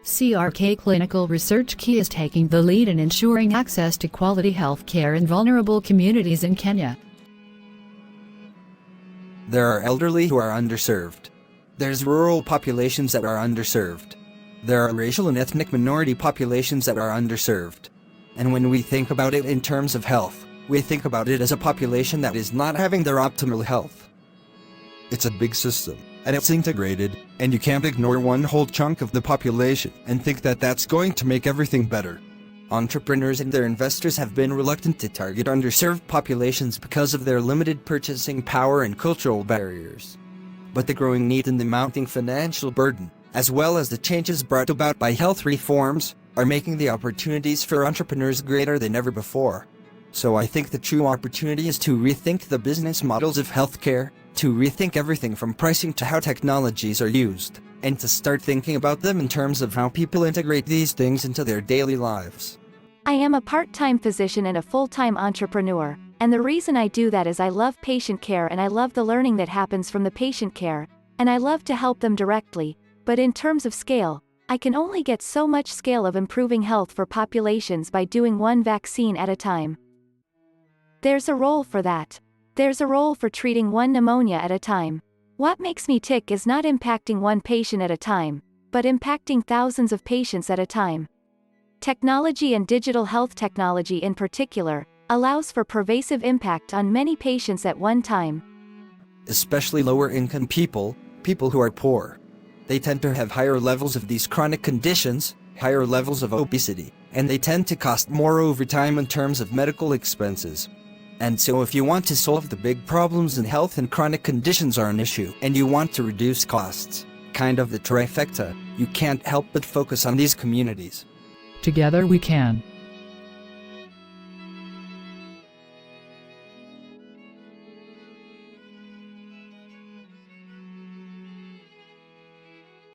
CRK Clinical Research Key is taking the lead in ensuring access to quality health care in vulnerable communities in Kenya. There are elderly who are underserved. There's rural populations that are underserved. There are racial and ethnic minority populations that are underserved. And when we think about it in terms of health, we think about it as a population that is not having their optimal health. It's a big system, and it's integrated, and you can't ignore one whole chunk of the population and think that that's going to make everything better. Entrepreneurs and their investors have been reluctant to target underserved populations because of their limited purchasing power and cultural barriers. But the growing need and the mounting financial burden, as well as the changes brought about by health reforms, are making the opportunities for entrepreneurs greater than ever before. So I think the true opportunity is to rethink the business models of healthcare, to rethink everything from pricing to how technologies are used, and to start thinking about them in terms of how people integrate these things into their daily lives. I am a part-time physician and a full-time entrepreneur, and the reason I do that is I love patient care and I love the learning that happens from the patient care, and I love to help them directly, but in terms of scale, I can only get so much scale of improving health for populations by doing one vaccine at a time. There's a role for that. There's a role for treating one pneumonia at a time. What makes me tick is not impacting one patient at a time, but impacting thousands of patients at a time. Technology and digital health technology in particular, allows for pervasive impact on many patients at one time. Especially lower-income people, people who are poor. They tend to have higher levels of these chronic conditions, higher levels of obesity, and they tend to cost more over time in terms of medical expenses. And so if you want to solve the big problems in health and chronic conditions are an issue, and you want to reduce costs, kind of the trifecta, you can't help but focus on these communities. Together we can.